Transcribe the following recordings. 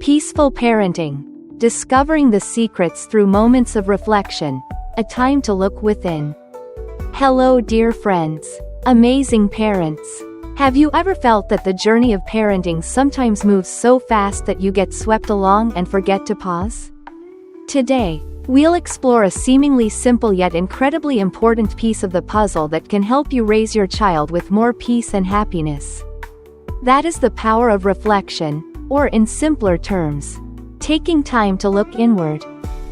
Peaceful parenting. Discovering the secrets through moments of reflection. A time to look within. Hello, dear friends. Amazing parents. Have you ever felt that the journey of parenting sometimes moves so fast that you get swept along and forget to pause? Today, we'll explore a seemingly simple yet incredibly important piece of the puzzle that can help you raise your child with more peace and happiness. That is the power of reflection, or in simpler terms, taking time to look inward.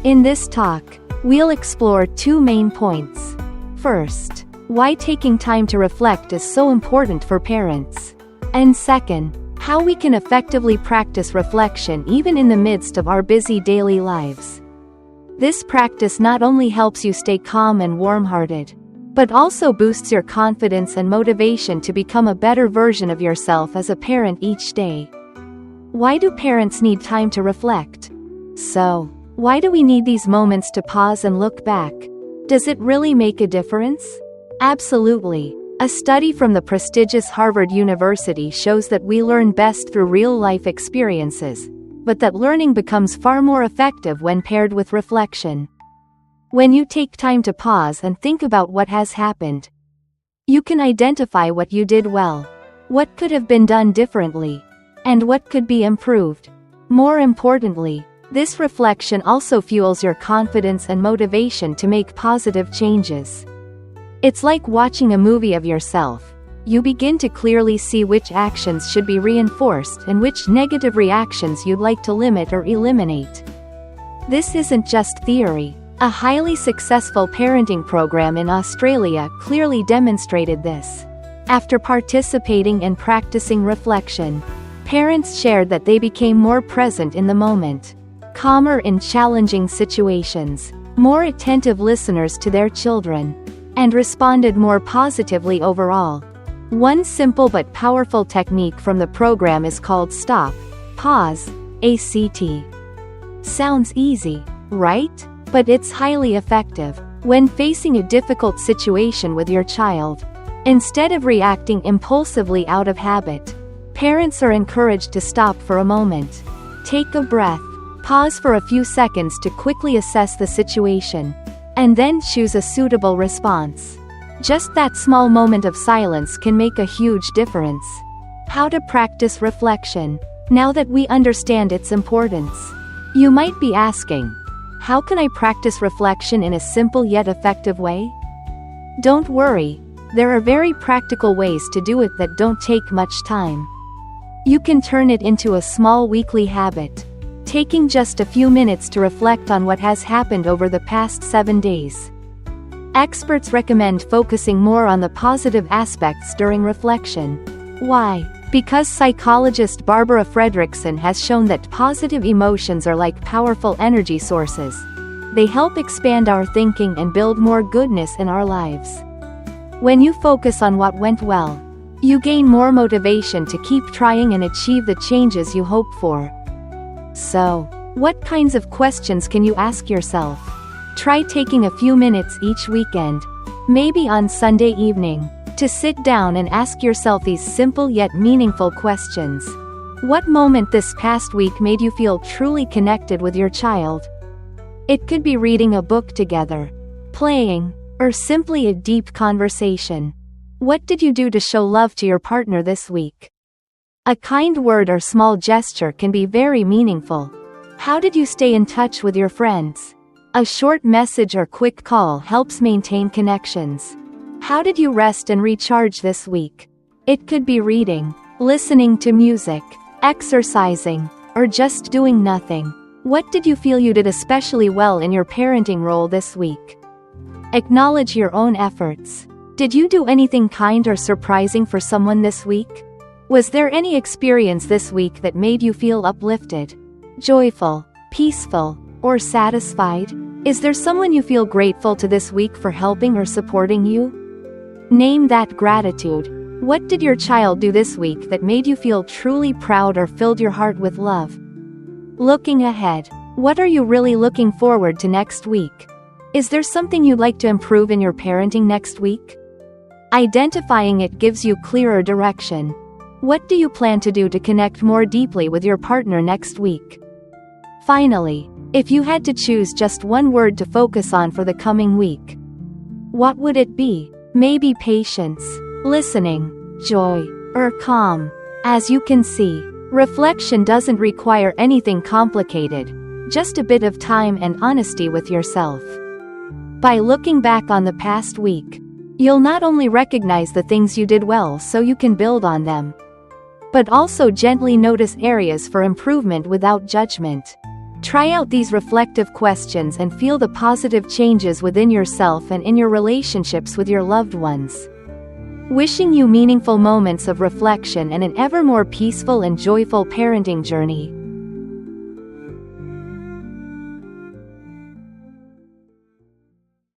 In this talk, we'll explore two main points. First, why taking time to reflect is so important for parents. And second, how we can effectively practice reflection even in the midst of our busy daily lives. This practice not only helps you stay calm and warm-hearted, but also boosts your confidence and motivation to become a better version of yourself as a parent each day. Why do parents need time to reflect? So, why do we need these moments to pause and look back? Does it really make a difference? Absolutely. A study from the prestigious Harvard University shows that we learn best through real-life experiences, but that learning becomes far more effective when paired with reflection. When you take time to pause and think about what has happened, you can identify what you did well, what could have been done differently, and what could be improved. More importantly, this reflection also fuels your confidence and motivation to make positive changes. It's like watching a movie of yourself. You begin to clearly see which actions should be reinforced and which negative reactions you'd like to limit or eliminate. This isn't just theory. A highly successful parenting program in Australia clearly demonstrated this. After participating and practicing reflection, parents shared that they became more present in the moment, calmer in challenging situations, more attentive listeners to their children, and responded more positively overall. One simple but powerful technique from the program is called Stop, Pause, ACT. Sounds easy, right? But it's highly effective. When facing a difficult situation with your child, instead of reacting impulsively out of habit, parents are encouraged to stop for a moment. Take a breath, pause for a few seconds to quickly assess the situation, and then choose a suitable response. Just that small moment of silence can make a huge difference. How to practice reflection. Now that we understand its importance, you might be asking, how can I practice reflection in a simple yet effective way? Don't worry, there are very practical ways to do it that don't take much time. You can turn it into a small weekly habit, taking just a few minutes to reflect on what has happened over the past 7 days. Experts recommend focusing more on the positive aspects during reflection. Why? Because psychologist Barbara Fredrickson has shown that positive emotions are like powerful energy sources. They help expand our thinking and build more goodness in our lives. When you focus on what went well, you gain more motivation to keep trying and achieve the changes you hope for. So, what kinds of questions can you ask yourself? Try taking a few minutes each weekend, maybe on Sunday evening, to sit down and ask yourself these simple yet meaningful questions. What moment this past week made you feel truly connected with your child? It could be reading a book together, playing, or simply a deep conversation. What did you do to show love to your partner this week? A kind word or small gesture can be very meaningful. How did you stay in touch with your friends? A short message or quick call helps maintain connections. How did you rest and recharge this week? It could be reading, listening to music, exercising, or just doing nothing. What did you feel you did especially well in your parenting role this week? Acknowledge your own efforts. Did you do anything kind or surprising for someone this week? Was there any experience this week that made you feel uplifted, joyful, peaceful, or satisfied? Is there someone you feel grateful to this week for helping or supporting you? Name that gratitude. What did your child do this week that made you feel truly proud or filled your heart with love? Looking ahead. What are you really looking forward to next week? Is there something you'd like to improve in your parenting next week? Identifying it gives you clearer direction. What do you plan to do to connect more deeply with your partner next week? Finally, if you had to choose just one word to focus on for the coming week, what would it be? Maybe patience, listening, joy, or calm. As you can see, reflection doesn't require anything complicated, just a bit of time and honesty with yourself. By looking back on the past week, you'll not only recognize the things you did well so you can build on them, but also gently notice areas for improvement without judgment. Try out these reflective questions and feel the positive changes within yourself and in your relationships with your loved ones. Wishing you meaningful moments of reflection and an ever more peaceful and joyful parenting journey.